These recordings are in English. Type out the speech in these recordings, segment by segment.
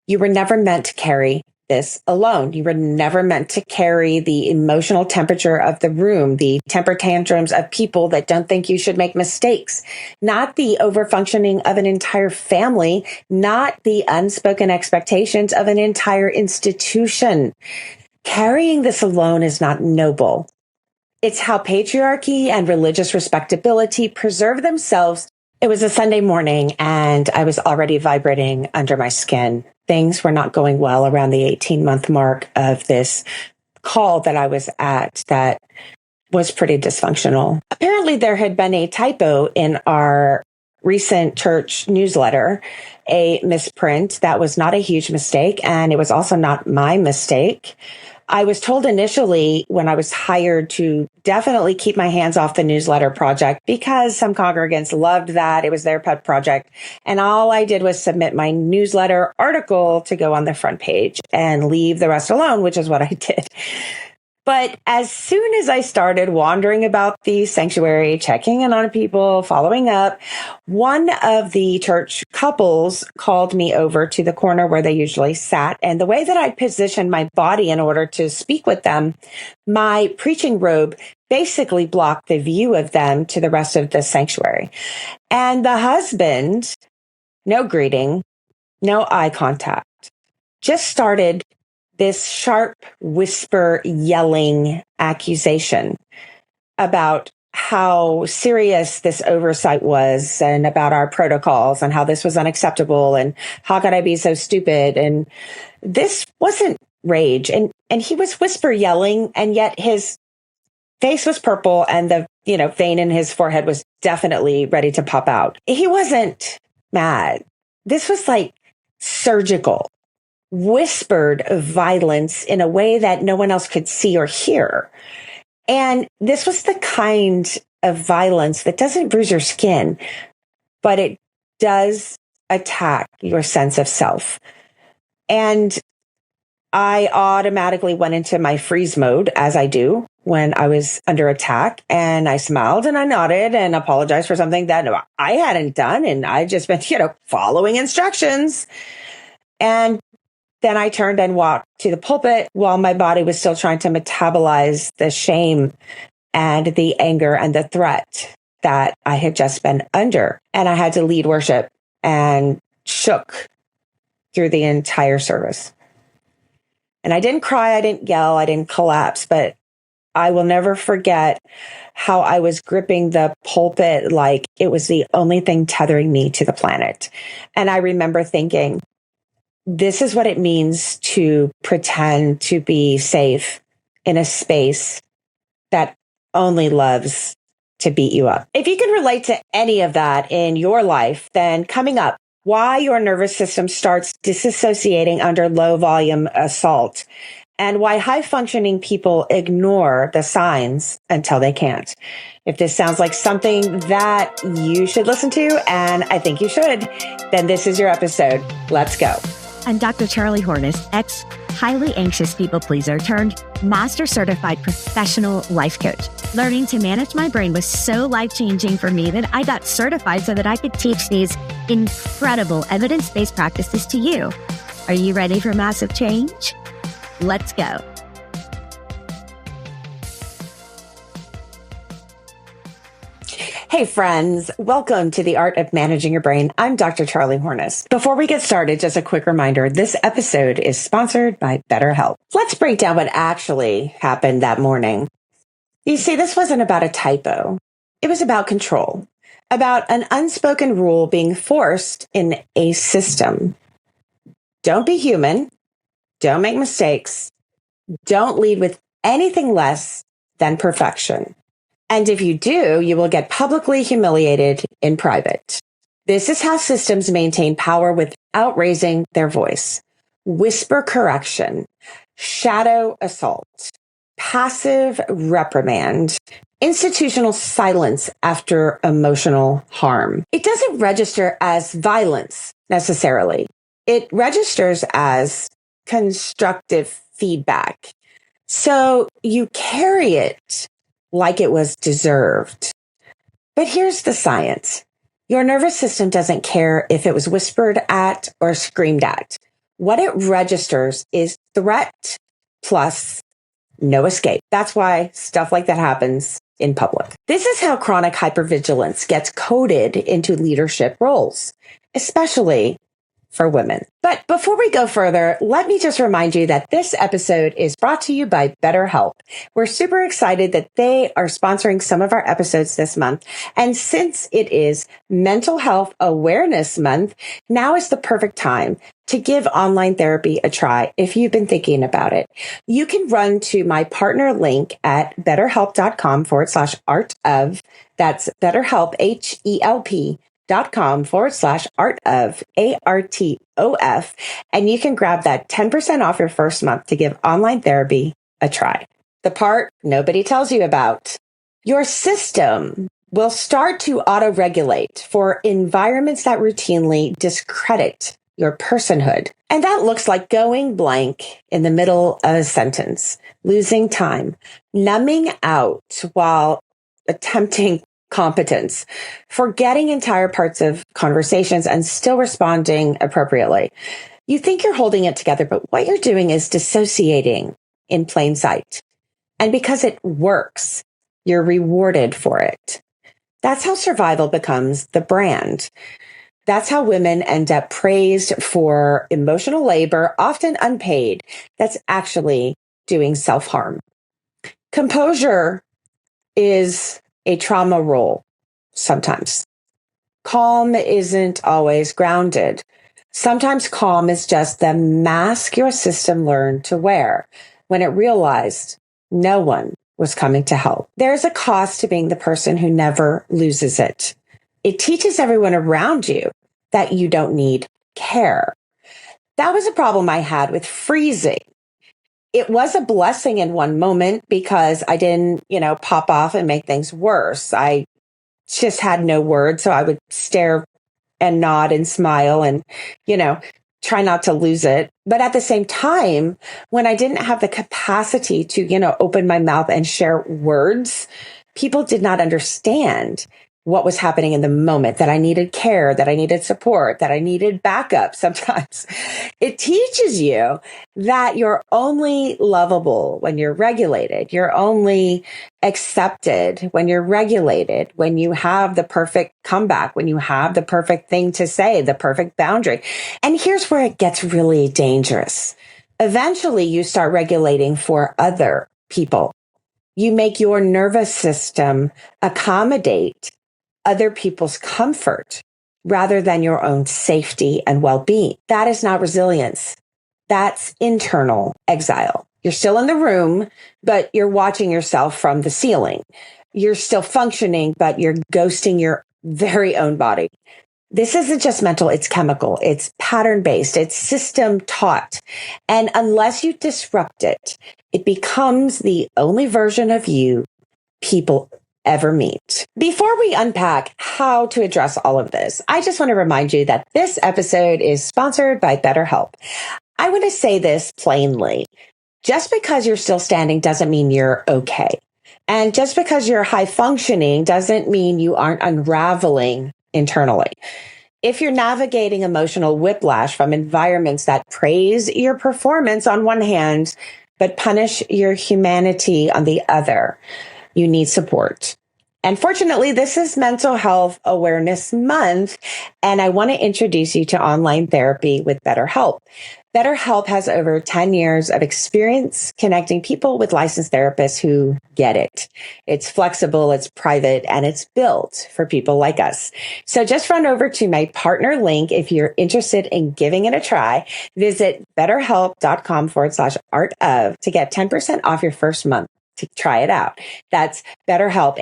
You were never meant to carry this alone. You were never meant to carry the emotional temperature of the room, the temper tantrums of people that don't think you should make mistakes, not the overfunctioning of an entire family, not the unspoken expectations of an entire institution. Carrying this alone is not noble. It's how patriarchy and religious respectability preserve themselves. It was a Sunday morning and I was already vibrating under my skin. Things were not going well around the 18-month mark of this call that I was at that was pretty dysfunctional. Apparently, there had been a typo in our recent church newsletter, a misprint. That was not a huge mistake, and it was also not my mistake. I was told initially when I was hired to definitely keep my hands off the newsletter project because some congregants loved that. It was their pet project. And all I did was submit my newsletter article to go on the front page and leave the rest alone, which is what I did. But as soon as I started wandering about the sanctuary, checking in on people, following up, one of the church couples called me over to the corner where they usually sat. And the way that I positioned my body in order to speak with them, my preaching robe basically blocked the view of them to the rest of the sanctuary. And the husband, no greeting, no eye contact, just started this sharp whisper yelling accusation about how serious this oversight was and about our protocols and how this was unacceptable and how could I be so stupid. And this wasn't rage. And he was whisper yelling, and yet his face was purple and the, vein in his forehead was definitely ready to pop out. He wasn't mad. This was like surgical, whispered violence in a way that no one else could see or hear. And this was the kind of violence that doesn't bruise your skin, but it does attack your sense of self. And I automatically went into my freeze mode, as I do when I was under attack. And I smiled and I nodded and apologized for something that I hadn't done. And I just been, following instructions. And then I turned and walked to the pulpit while my body was still trying to metabolize the shame and the anger and the threat that I had just been under. And I had to lead worship and shook through the entire service. And I didn't cry, I didn't yell, I didn't collapse, but I will never forget how I was gripping the pulpit like it was the only thing tethering me to the planet. And I remember thinking, this is what it means to pretend to be safe in a space that only loves to beat you up. If you can relate to any of that in your life, then coming up, why your nervous system starts dissociating under low volume assault, and why high functioning people ignore the signs until they can't. If this sounds like something that you should listen to, and I think you should, then this is your episode. Let's go. I'm Dr. Charlie Hornis, highly anxious people pleaser turned master certified professional life coach. Learning to manage my brain was so life-changing for me that I got certified so that I could teach these incredible evidence-based practices to you. Are you ready for massive change? Let's go. Hey friends, welcome to the Art of Managing Your Brain. I'm Dr. Charlie Hornis. Before we get started, just a quick reminder, this episode is sponsored by BetterHelp. Let's break down what actually happened that morning. You see, this wasn't about a typo. It was about control, about an unspoken rule being forced in a system. Don't be human. Don't make mistakes. Don't lead with anything less than perfection. And if you do, you will get publicly humiliated in private. This is how systems maintain power without raising their voice. Whisper correction, shadow assault, passive reprimand, institutional silence after emotional harm. It doesn't register as violence necessarily. It registers as constructive feedback. So you carry it like it was deserved. But here's the science. Your nervous system doesn't care if it was whispered at or screamed at. What it registers is threat plus no escape. That's why stuff like that happens in public. This is how chronic hypervigilance gets coded into leadership roles, especially for women. But before we go further, let me just remind you that this episode is brought to you by BetterHelp. We're super excited that they are sponsoring some of our episodes this month. And since it is Mental Health Awareness Month, now is the perfect time to give online therapy a try if you've been thinking about it. You can run to my partner link at betterhelp.com/art of. That's BetterHelp, HELP.com/art of, ARTOF. And you can grab that 10% off your first month to give online therapy a try. The part nobody tells you about. Your system will start to auto-regulate for environments that routinely discredit your personhood. And that looks like going blank in the middle of a sentence, losing time, numbing out while attempting competence, forgetting entire parts of conversations and still responding appropriately. You think you're holding it together, but what you're doing is dissociating in plain sight. And because it works, you're rewarded for it. That's how survival becomes the brand. That's how women end up praised for emotional labor, often unpaid, that's actually doing self-harm. Composure is a trauma role sometimes. Calm isn't always grounded. Sometimes calm is just the mask your system learned to wear when it realized no one was coming to help. There's a cost to being the person who never loses it. It teaches everyone around you that you don't need care. That was a problem I had with freezing. It was a blessing in one moment because I didn't, pop off and make things worse. I just had no words. So I would stare and nod and smile and, try not to lose it. But at the same time, when I didn't have the capacity to, open my mouth and share words, people did not understand what was happening in the moment, that I needed care, that I needed support, that I needed backup sometimes. It teaches you that you're only lovable when you're regulated. You're only accepted when you're regulated, when you have the perfect comeback, when you have the perfect thing to say, the perfect boundary. And here's where it gets really dangerous. Eventually, you start regulating for other people. You make your nervous system accommodate other people's comfort rather than your own safety and well-being. That is not resilience. That's internal exile. You're still in the room, but you're watching yourself from the ceiling. You're still functioning, but you're ghosting your very own body. This isn't just mental, it's chemical, it's pattern-based, it's system-taught. And unless you disrupt it, it becomes the only version of you people ever meet. Before we unpack how to address all of this, I just want to remind you that this episode is sponsored by BetterHelp. I want to say this plainly. Just because you're still standing doesn't mean you're okay. And just because you're high functioning doesn't mean you aren't unraveling internally. If you're navigating emotional whiplash from environments that praise your performance on one hand, but punish your humanity on the other, you need support. And fortunately, this is Mental Health Awareness Month, and I want to introduce you to online therapy with BetterHelp. BetterHelp has over 10 years of experience connecting people with licensed therapists who get it. It's flexible, it's private, and it's built for people like us. So just run over to my partner link if you're interested in giving it a try. Visit betterhelp.com/art of to get 10% off your first month to try it out. That's BetterHelp,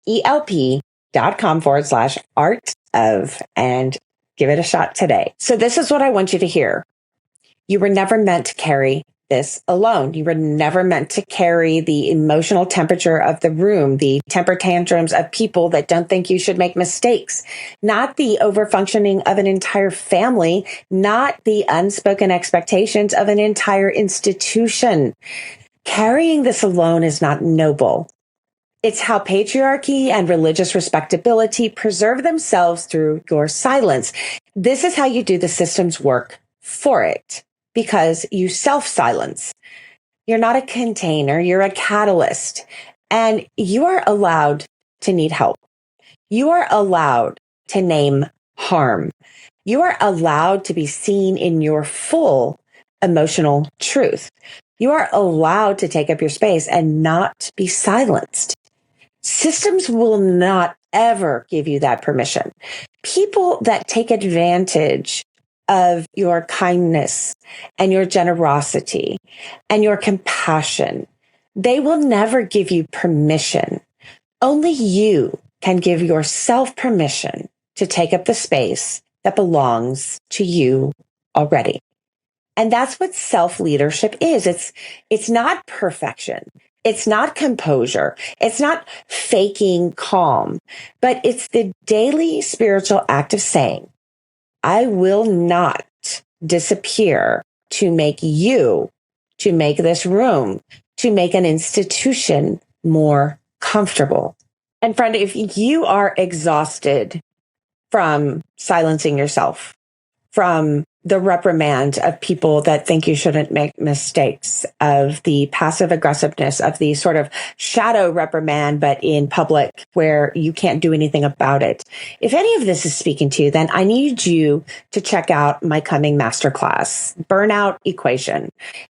HELP.com/art of, and give it a shot today. So this is what I want you to hear. You were never meant to carry this alone. You were never meant to carry the emotional temperature of the room, the temper tantrums of people that don't think you should make mistakes, not the overfunctioning of an entire family, not the unspoken expectations of an entire institution. Carrying this alone is not noble. It's how patriarchy and religious respectability preserve themselves through your silence. This is how you do the system's work for it. because you self-silence. You're not a container, you're a catalyst, and you are allowed to need help. You are allowed to name harm. You are allowed to be seen in your full emotional truth. You are allowed to take up your space and not be silenced. Systems will not ever give you that permission. People that take advantage of your kindness and your generosity and your compassion, they will never give you permission. Only you can give yourself permission to take up the space that belongs to you already. And that's what self-leadership is. It's not perfection. It's not composure. It's not faking calm, but it's the daily spiritual act of saying, I will not disappear to make you, to make this room, to make an institution more comfortable. And friend, if you are exhausted from silencing yourself, from the reprimand of people that think you shouldn't make mistakes, of the passive aggressiveness, of the sort of shadow reprimand, but in public where you can't do anything about it. If any of this is speaking to you, then I need you to check out my coming masterclass, Burnout Equation.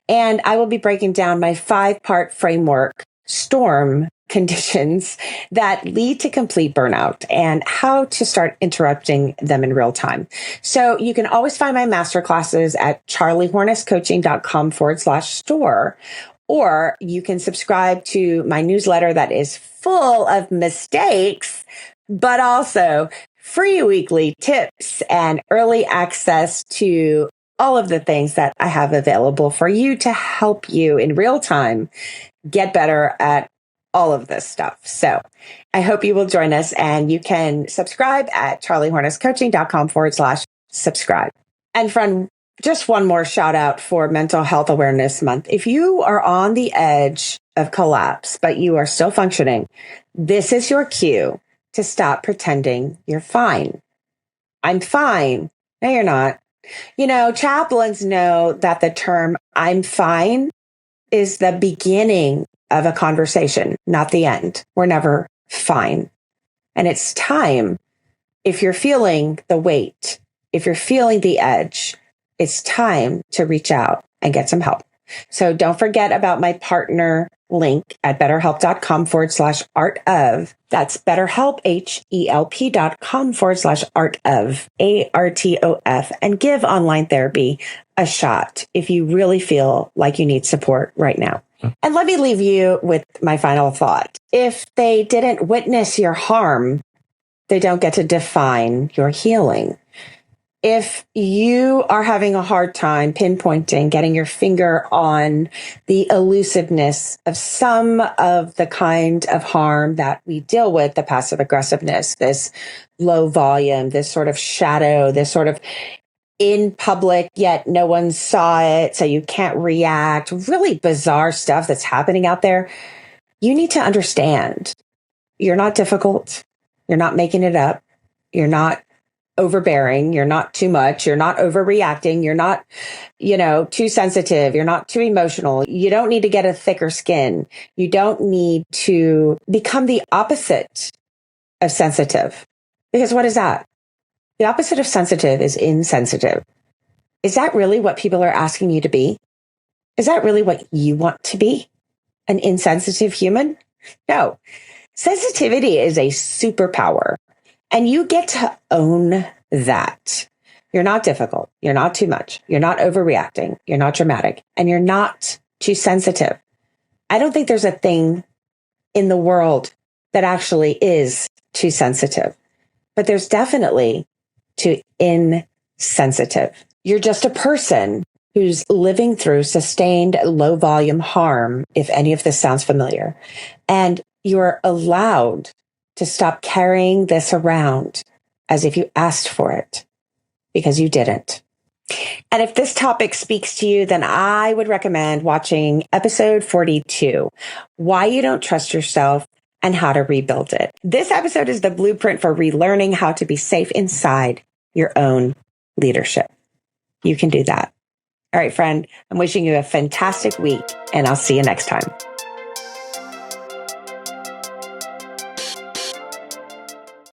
And I will be breaking down my 5-part framework, STORM conditions that lead to complete burnout and how to start interrupting them in real time. So you can always find my masterclasses at charliehornesscoaching.com/store, or you can subscribe to my newsletter that is full of mistakes, but also free weekly tips and early access to all of the things that I have available for you to help you in real time get better at all of this stuff. So I hope you will join us, and you can subscribe at charliehornesscoaching.com/subscribe. And friend, just one more shout out for Mental Health Awareness Month. If you are on the edge of collapse, but you are still functioning, this is your cue to stop pretending you're fine. I'm fine. No, you're not. You know, chaplains know that the term I'm fine is the beginning of a conversation, not the end. We're never fine. And it's time, if you're feeling the weight, if you're feeling the edge, it's time to reach out and get some help. So don't forget about my partner link at betterhelp.com/art of. That's BetterHelp, HELP.com/art of, ARTOF, and give online therapy a shot if you really feel like you need support right now. And let me leave you with my final thought. If they didn't witness your harm, they don't get to define your healing. If you are having a hard time pinpointing, getting your finger on the elusiveness of some of the kind of harm that we deal with, the passive aggressiveness, this low volume, this sort of shadow, this sort of in public, yet no one saw it, so you can't react, really bizarre stuff that's happening out there, you need to understand you're not difficult. You're not making it up. You're not overbearing. You're not too much. You're not overreacting. You're not, too sensitive. You're not too emotional. You don't need to get a thicker skin. You don't need to become the opposite of sensitive. Because what is that? The opposite of sensitive is insensitive. Is that really what people are asking you to be? Is that really what you want to be? An insensitive human? No. Sensitivity is a superpower, and you get to own that. You're not difficult. You're not too much. You're not overreacting. You're not dramatic, and you're not too sensitive. I don't think there's a thing in the world that actually is too sensitive, but there's definitely too insensitive. You're just a person who's living through sustained low volume harm, if any of this sounds familiar. And you're allowed to stop carrying this around as if you asked for it, because you didn't. And if this topic speaks to you, then I would recommend watching episode 42, Why You Don't Trust Yourself and How to Rebuild It. This episode is the blueprint for relearning how to be safe inside your own leadership. You can do that. All right, friend, I'm wishing you a fantastic week, and I'll see you next time.